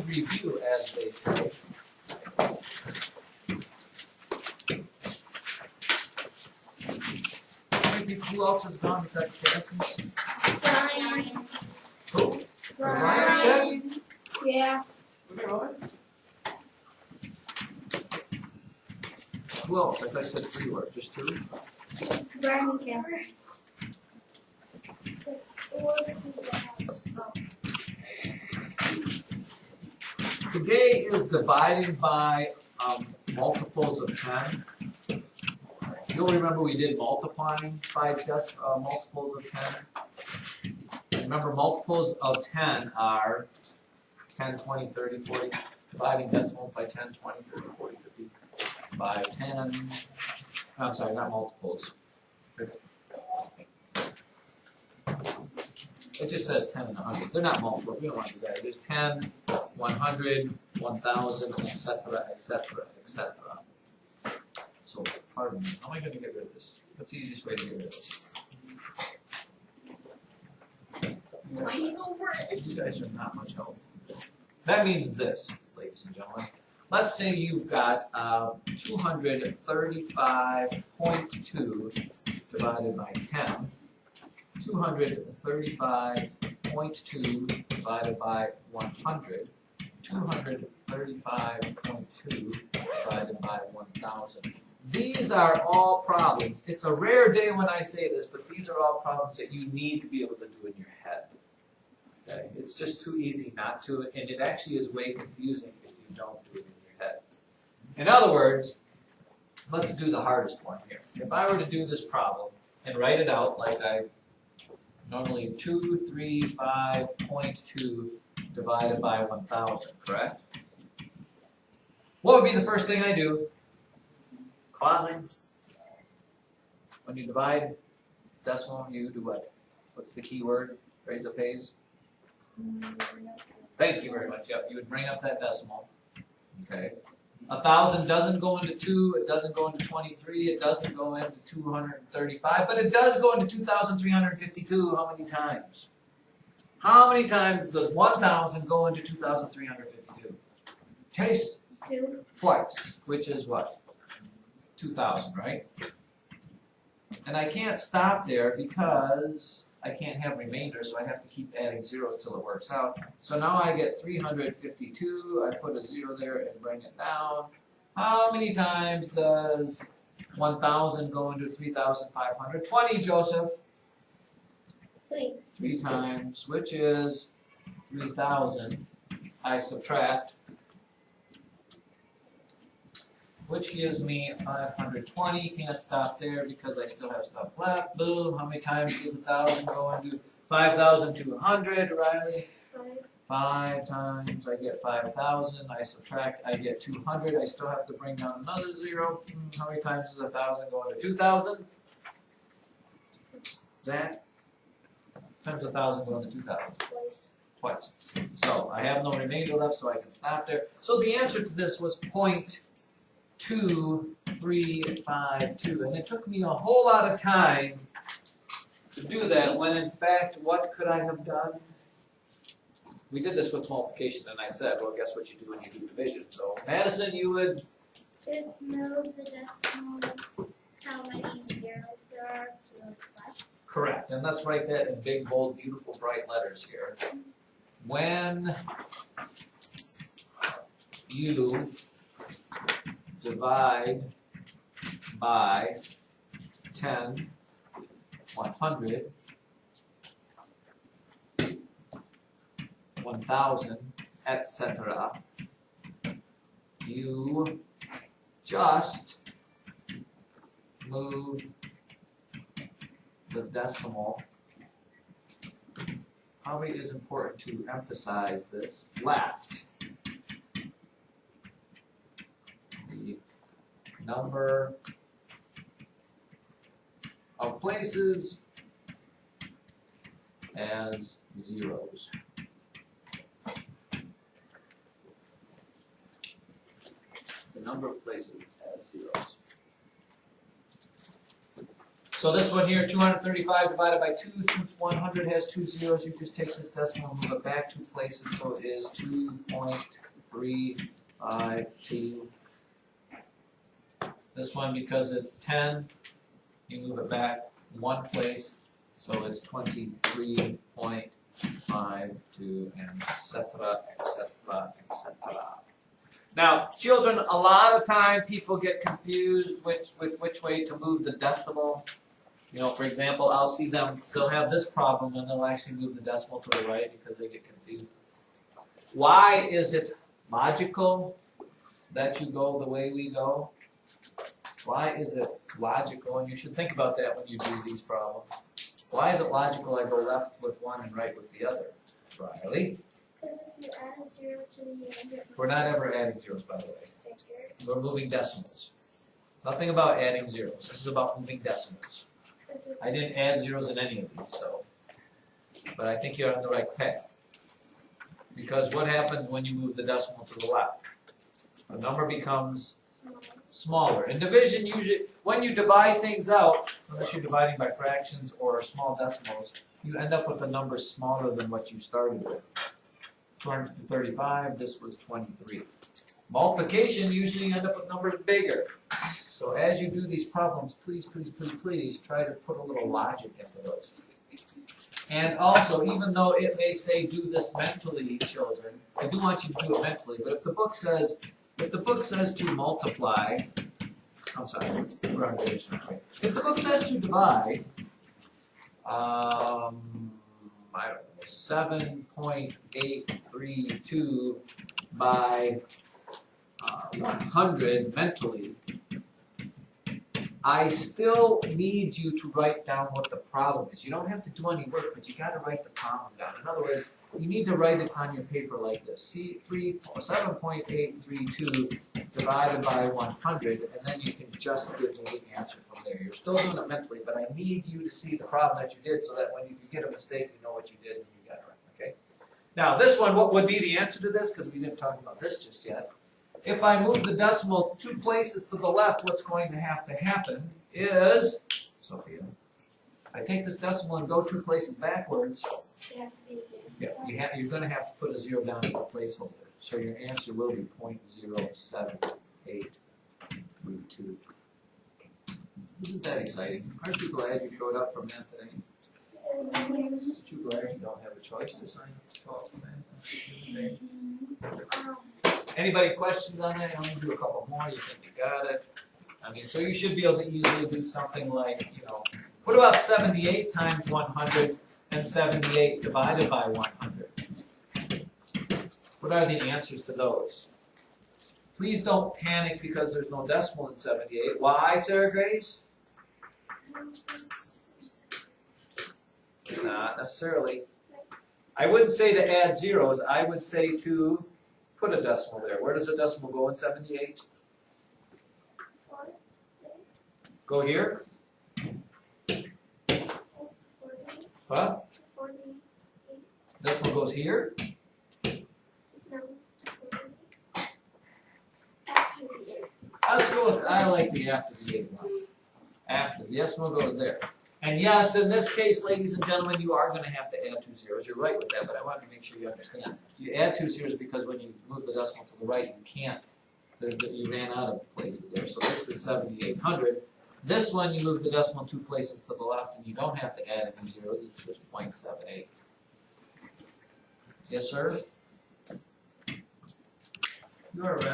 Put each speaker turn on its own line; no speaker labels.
review, as they say. Who else is gone besides Jackson?
Brian.
Who?
Brian. Yeah.
Who else? I thought you said three were, just two?
Brian and Cameron.
Today is dividing by multiples of 10. You'll remember we did multiplying by just multiples of 10. Remember, multiples of 10 are 10, 20, 30, 40. Dividing decimals by 10, 20, 30, 40, 50 by 10. I'm sorry, not multiples. It just says 10 and 100. They're not multiples. We don't want to do that. There's 10, 100, 1,000, etc., etc., etc. So, pardon me. How am I going to get rid of this? What's the easiest way to get rid of this?
Fighting over it.
You guys are not much help. That means this, ladies and gentlemen. Let's say you've got 235.2 divided by 10. 235.2 divided by 100. 235.2 divided by 1,000. These are all problems. It's a rare day when I say this, but these are all problems that you need to be able to do in your head. Okay? It's just too easy not to, and it actually is way confusing if you don't do it in your head. In other words, let's do the hardest one here. If I were to do this problem and write it out like I normally 235.2 divided by 1,000, correct? What would be the first thing I do? Causing. When you divide decimal, you do what? What's the key word? Raise a page? Thank you very much. Yep, you would bring up that decimal. Okay. 1,000 doesn't go into 2, it doesn't go into 23, it doesn't go into 235, but it does go into 2,352. How many times? How many times does 1,000 go into 2,352? Chase?
2.
Twice, which is what? 2,000, right? And I can't stop there because I can't have remainders, so I have to keep adding zeros till it works out. So now I get 352. I put a 0 there and bring it down. How many times does 1,000 go into 3,500? 20, Joseph.
3.
3 times, which is 3,000. I subtract, which gives me 520. Can't stop there because I still have stuff left. Boom. How many times does 1,000 go into 5,200, Riley? 5 times. I get 5,000. I subtract. I get 200. I still have to bring down another 0. How many times does 1,000 go into 2,000? Zach? Times 1,000 go into 2,000? Twice. So I have no remainder left, so I can stop there. So the answer to this was 0.2352, and it took me a whole lot of time to do that, when in fact, what could I have done? We did this with multiplication, and I said, well, guess what you do when you do division? So, Madison, you would?
Just move the decimal, how many zeros there are to the left.
Correct, and let's write that in big, bold, beautiful, bright letters here. When you divide by 10, 100, 1,000, etc., you just move the decimal. Probably is important to emphasize this. Left. The number of places as zeros. The number of places as zeros. So So this one here, 235 divided by 2, since 100 has 2 zeros, you just take this decimal and move it back 2 places, so it is 2.352. This one, because it's 10, you move it back 1 place, so it's 23.52, and etc., etc., etc. Now, children, a lot of time people get confused with which way to move the decimal. You know, for example, I'll see them, they'll have this problem and they'll actually move the decimal to the right because they get confused. Why is it logical that you go the way we go? Why is it logical? And you should think about that when you do these problems. Why is it logical I go left with one and right with the other? Riley?
Because if you add a 0 to the end, it
We're not ever adding zeros, by the way.
might be bigger.
We're moving decimals. Nothing about adding zeros. This is about moving decimals. I didn't add zeros in any of these, so. But I think you're on the right path. Because what happens when you move the decimal to the left? The number becomes smaller. In division, usually, when you divide things out, unless you're dividing by fractions or small decimals, you end up with a number smaller than what you started with. 235, this was 23. Multiplication, usually you end up with numbers bigger. So as you do these problems, please, please, please, please try to put a little logic into those. And also, even though it may say do this mentally, children, I do want you to do it mentally, but if the book says to multiply, I'm sorry, we're on division, right? If the book says to divide, I don't know, 7.832 by 100 mentally, I still need you to write down what the problem is. You don't have to do any work, but you got to write the problem down. In other words, you need to write it on your paper like this. 7.832 divided by 100, and then you can just give me the answer from there. You're still doing it mentally, but I need you to see the problem that you did so that when you get a mistake, you know what you did and you got it right, okay? Now, this one, what would be the answer to this? Because we didn't talk about this just yet. If I move the decimal 2 places to the left, what's going to happen is, Sophia, I take this decimal and go 2 places backwards.
It has to be 0.
Yeah, you're going to have to put a 0 down as a placeholder. So your answer will be 0.07832. Isn't that exciting? Aren't you glad you showed up for math today? Aren't you glad you don't have a choice to sign up for math today? Anybody questions on that? I'm going to do a couple more. You think you got it? I mean, so you should be able to easily do something like, you know, what about 78 times 100 and 78 divided by 100? What are the answers to those? Please don't panic because there's no decimal in 78. Why, Sarah Graves? Not necessarily. I wouldn't say to add zeros. I would say to put a decimal there. Where does a decimal go in 78? Go here? What? Decimal goes here? Let's go with, I like the after the 8 one. After, the decimal goes there. And yes, in this case, ladies and gentlemen, you are going to have to add 2 zeros. You're right with that, but I want to make sure you understand. You add 2 zeros because when you move the decimal to the right, you can't. You ran out of places there. So this is 7,800. This one, you move the decimal 2 places to the left, and you don't have to add any zeros. It's just 0.78. Yes, sir? You are right.